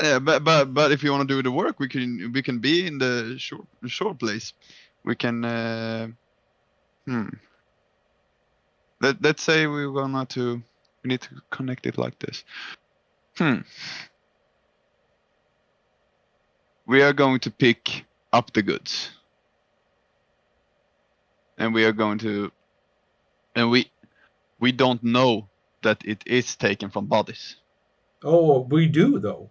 Yeah, but if you want to do the work, we can be in the short place. We can. Hmm. Let's say we want to. We need to connect it like this. Hmm. We are going to pick up the goods, and we are going to, and we don't know that it is taken from bodies. Oh, we do though.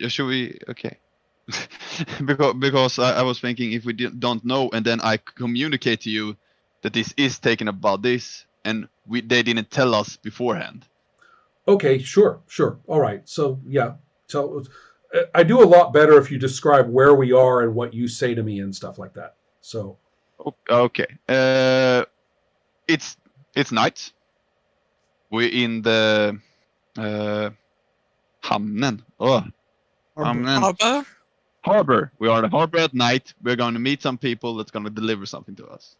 Should we? Okay. because I was thinking if we don't know, and then I communicate to you that this is taken about this, and they didn't tell us beforehand. Okay, sure, sure. All right. So yeah, so I do a lot better if you describe where we are and what you say to me and stuff like that. So Okay. It's night. We're in the uh, hamnen. Oh, hamnen. Harbor? Harbor. We are at the harbor at night. We're going to meet some people that's going to deliver something to us.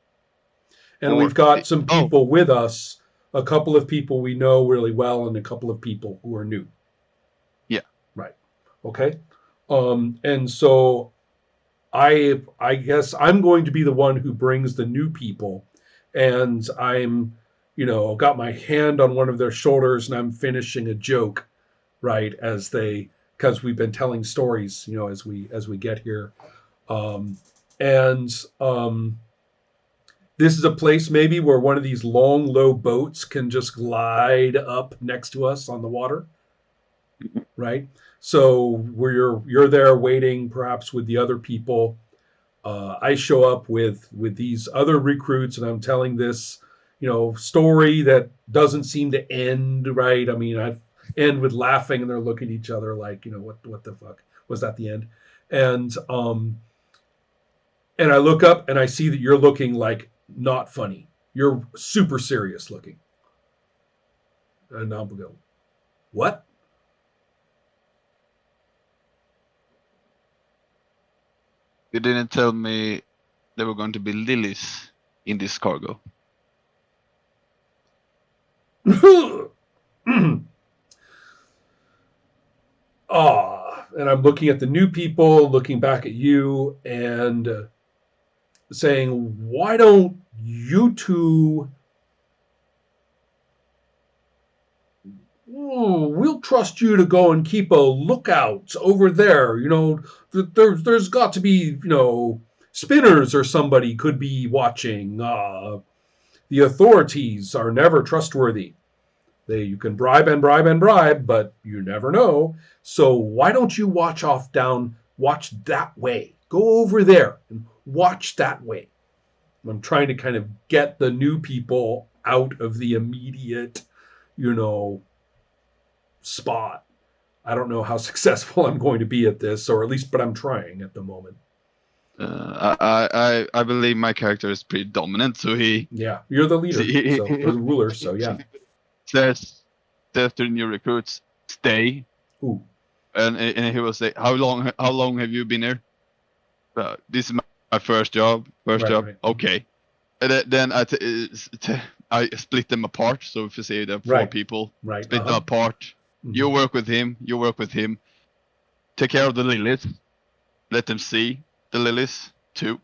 and we've Or got some oh people with us, a couple of people we know really well, and a couple of people who are new. yeah. Right. Okay. And so I guess I'm going to be the one who brings the new people, and I'm, got my hand on one of their shoulders, and I'm finishing a joke, right, as they because we've been telling stories, as we get here, um, and this is a place maybe where one of these long, low boats can just glide up next to us on the water, right? So where you're there waiting, perhaps with the other people, I show up with these other recruits, and I'm telling this, story that doesn't seem to end right. I mean, I end with laughing, and they're looking at each other like, what the fuck was that the end? And and I look up and I see that you're looking like not funny. You're super serious looking, and I'll go, what? You didn't tell me there were going to be lilies in this cargo. And I'm looking at the new people, looking back at you, and saying, why don't you two? We'll trust you to go and keep a lookout over there. There's got to be, spinners or somebody could be watching. The authorities are never trustworthy. You can bribe and bribe and bribe, but you never know. So why don't you watch that way? Go over there and watch that way. I'm trying to kind of get the new people out of the immediate, you know, spot. I don't know how successful I'm going to be at this, or at least, but I'm trying at the moment. I believe my character is pretty dominant, so Yeah, you're the leader, or the ruler. So yeah. Says to the new recruits, stay. Ooh. And he will say, how long have you been here? This is my first job. Right. Okay. And then I split them apart. So if you say there are four people, right. split them apart. Mm-hmm. You work with him. Take care of the lilies. Let them see the lilies too.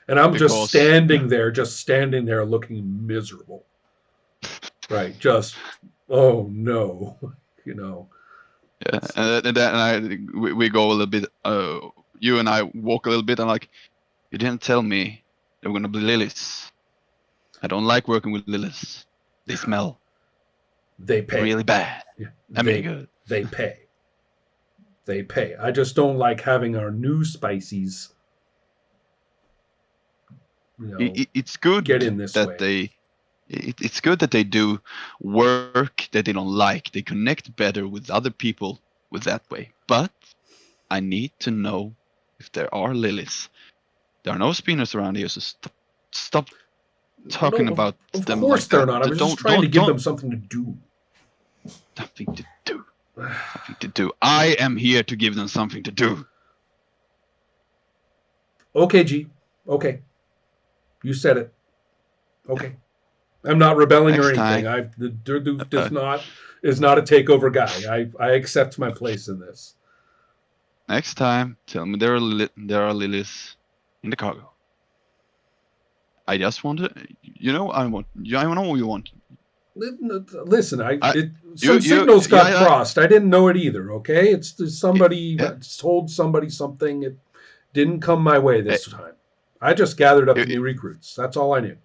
And I'm just standing there looking miserable. Right. Just, oh no, Yeah, and then we go a little bit. You and I walk a little bit. I'm like, you didn't tell me there were gonna be lilies. I don't like working with lilies. They smell. They pay really bad. Yeah, good. They pay. I just don't like having our new spices. It's good get in this that way. It's good that they do work that they don't like. They connect better with other people with that way. But I need to know if there are lilies. There are no spinners around here, so stop talking about them. Of course they're not. I was just trying to give them something to do. Something to do. I am here to give them something to do. Okay, G. Okay. You said it. Okay. I'm not rebelling or Next anything. time, The Duke is not a takeover guy. I accept my place in this. next time, tell me there are lilies in the cargo. I just want to, I know what you want. Listen, I, some you, signals got yeah, crossed. I didn't know it either. Okay, it's somebody yeah. told somebody something. It didn't come my way Eh, this time. I just gathered up the you- new recruits. That's all I knew.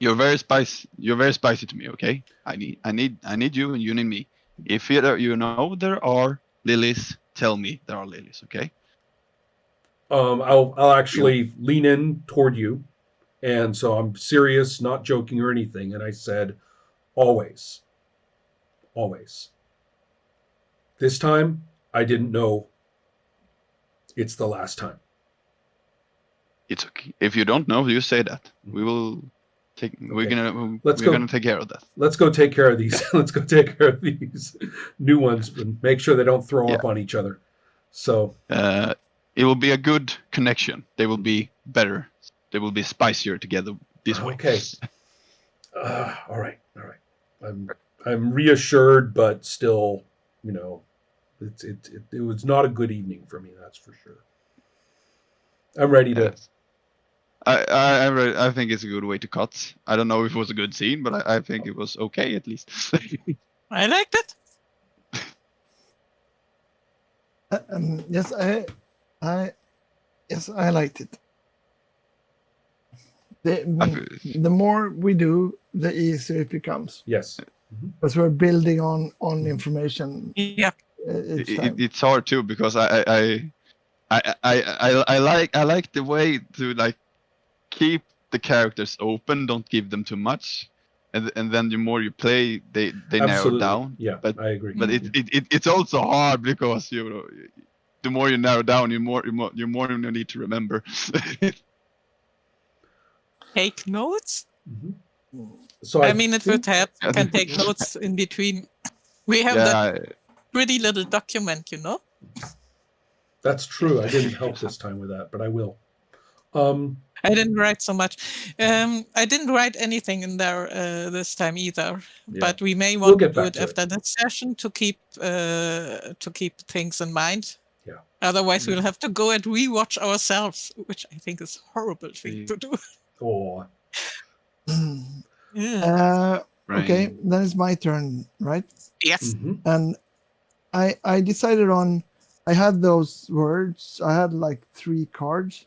You're very spicy. You're very spicy to me. Okay. I need you, and you need me. If you know there are lilies, tell me there are lilies. Okay. I'll You, actually lean in toward you, and so I'm serious, not joking or anything. And I said, always, always. This time, I didn't know it's the last time. it's okay. If you don't know, you say that. We will take. Okay, let's We're go. gonna take care of that. Let's go take care of these. Let's go take care of these new ones and make sure they don't throw Yeah. up on each other. So, Uh, it will be a good connection. They will be better. They will be spicier together this way. okay. All right, all right. I'm reassured, but still, you know, it was not a good evening for me. That's for sure. I'm ready to. Yes. I think it's a good way to cut. I don't know if it was a good scene, but I think it was okay at least. I liked it. Yes, I, yes, I liked it. The more we do, the easier it becomes Yes. because we're building on information Yeah. each time. It's hard too because I like the way to like keep the characters open, don't give them too much, and then the more you play, they narrow Absolutely. down. Yeah, But I agree. it's also hard because the more you narrow down, you more you need to remember. Take notes. So I mean, it would think- help. You can take notes in between. We have that pretty little document, you know. That's true. I didn't help this time with that, but I will. I didn't write so much. I didn't write anything in there this time either. Yeah. But we may We'll want get to do back it to after this session to keep things in mind. Yeah. Otherwise, we'll have to go and rewatch ourselves, which I think is a horrible thing to do. Oh, Yeah. Okay, Right. then it's my turn, right? Yes. And I decided on. I had those words. I had like 3 cards,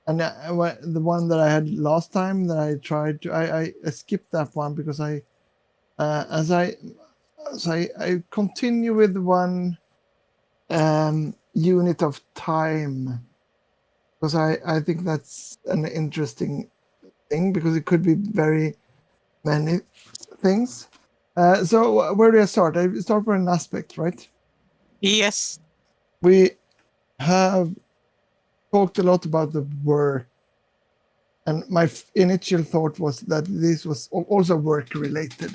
and the one that I had last time that I tried to, I skipped that one because as I continue with one unit of time, because I think that's an interesting thing because it could be very many things. So where do I start? I start with an aspect, right? Yes. We have talked a lot about the work, and my initial thought was that this was also work related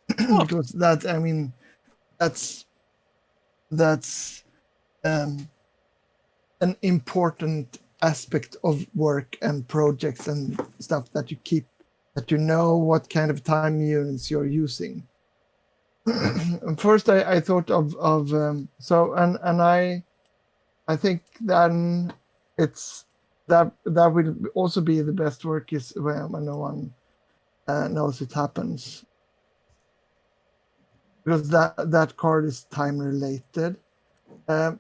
because that, I mean, that's an important aspect of work and projects and stuff that you keep, that you know what kind of time units you're using. First, I thought of so and I think then it's that will also be the best work is when no one knows it happens, because that card is time related, and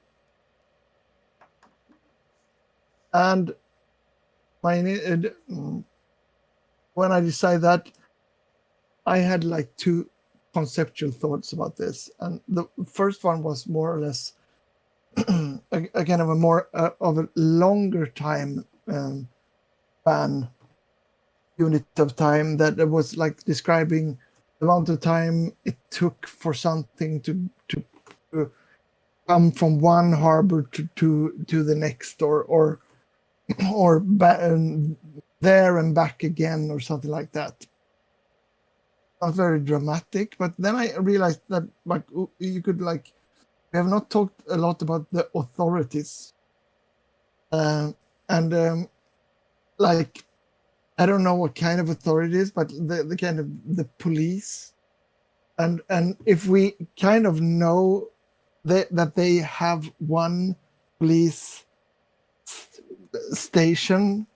when I decided that, I had like 2 conceptual thoughts about this, and the first one was more or less a kind of a more of a longer time span unit of time that was like describing the amount of time it took for something to come from one harbor to the next, or there and back again, or something like that. Not very dramatic, but then I realized that like you could like, we have not talked a lot about the authorities, and like I don't know what kind of authority it is, but the kind of the police, and if we kind of know that they have one police station,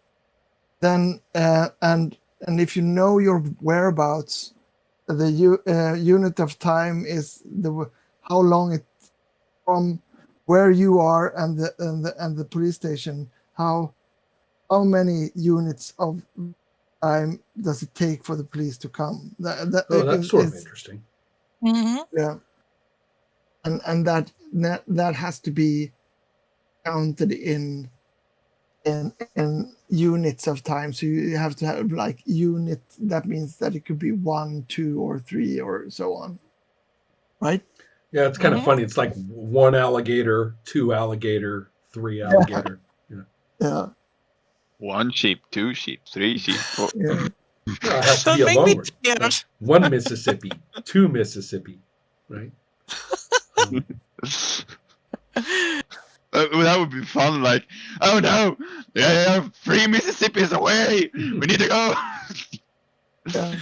then and if you know your whereabouts, the unit of time is how long it from where you are and the police station, how many units of time does it take for the police to come? That's sort of interesting. Mhm. Yeah, and that has to be counted in units of time. So you have to have like unit. That means that it could be 1, 2, or 3, or so on, right? Yeah, it's kind of Mhm. funny. It's like 1 alligator, 2 alligator, 3 alligator. Yeah, 1 sheep, 2 sheep, 3 sheep. 4. yeah. Well, it has to be Don't a make long me word. scared. Like 1 Mississippi, 2 Mississippi, right? That would be fun. Like, oh no, yeah, 3 Mississippis away. We need to go. Yeah.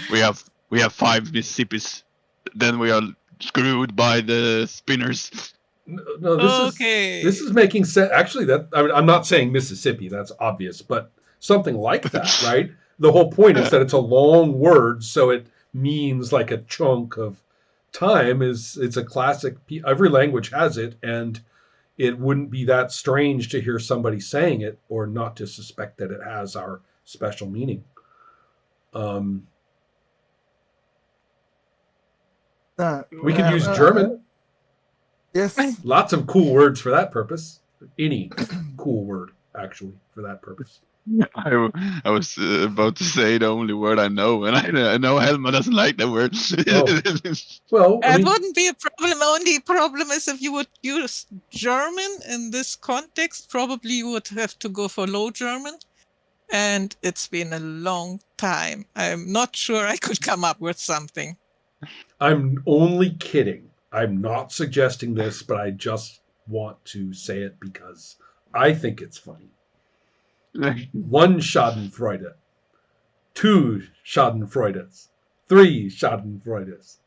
We have 5 Mississippis. Then we are screwed by the spinners. No, Okay. this is making sense. Actually, I'm not saying Mississippi. That's obvious, but something like that, right? The whole point is that it's a long word, so it means like a chunk of time. It's a classic. Every language has it, and it wouldn't be that strange to hear somebody saying it or not to suspect that it has our special meaning. We could use German. Yes. Lots of cool words for that purpose. Any cool word, actually, for that purpose. I was about to say the only word I know, and I know Helma doesn't like that word. Well, It wouldn't be a problem. Only problem is if you would use German in this context, probably you would have to go for Low German. And it's been a long time. I'm not sure I could come up with something. I'm only kidding. I'm not suggesting this, but I just want to say it because I think it's funny. 1 Schadenfreude, 2 Schadenfreudes, 3 Schadenfreudes.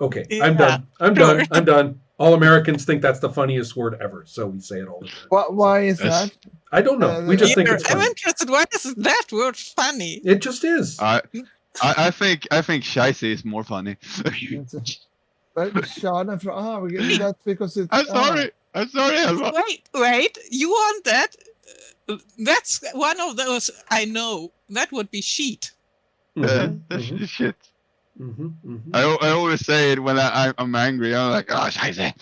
Okay, Yeah, I'm done. I'm sure. done. I'm done. All Americans think that's the funniest word ever, so we say it all the time. Why is that? I don't know. We just think it's I'm funny. interested. Why is that word funny? It just is. I think Scheisse is more funny. But Schadenfreude. That's because it's. I'm sorry, Helma. Wait. You want that? That's one of those I know. That would be sheet. Shit. Mm-hmm. I always say it when I'm angry. I'm like, oh, Scheisse.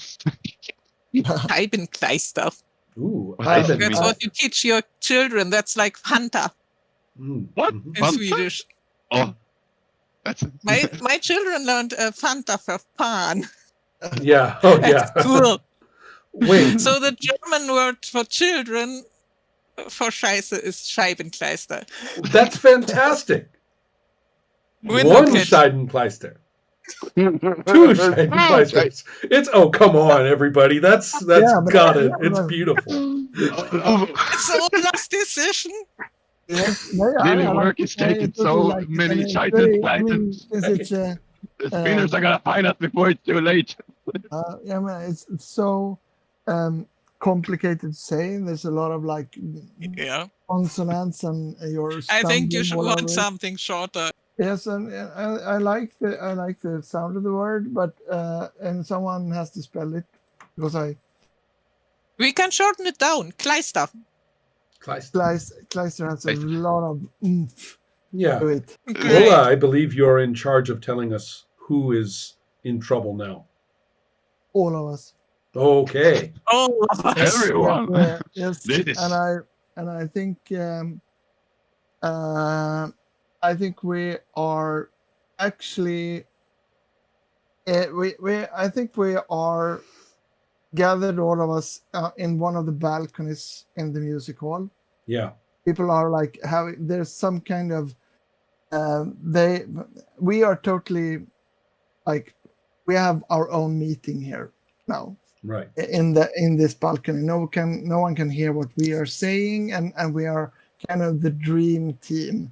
Scheibenkleister. Ooh, That's what you teach your children. That's like Fanta What? in Fanta? Swedish. Oh, that's my children learned Fanta for pan. Yeah. Oh, yeah. That's cool. Wait. So the German word for children for Scheiße is Scheibenkleister. That's fantastic. Window 1 kit. Scheibenkleister. 2 Scheibenkleisters. Come on, everybody. That's got it. It's beautiful. It's a last decision. Yes, Really, work is taking so many Scheibenkleisters. The spinners are gonna find us before it's too late. It's so complicated to say. There's a lot of consonants, and you're. I think you should want something shorter. Yes, and I like the sound of the word, but and someone has to spell it because We can shorten it down. Kleister. Kleister has a lot of oomph to it. Lola, I believe you're in charge of telling us who is in trouble now. All of us. Okay. All of us. Everyone. Yes, and I think I think we are actually I think we are gathered, all of us, in one of the balconies in the music hall. Yeah. People are like there's some kind of we are totally like we have our own meeting here now. Right. In this balcony. No one can hear what we are saying, and we are kind of the dream team.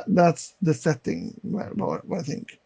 that's the setting. What I think.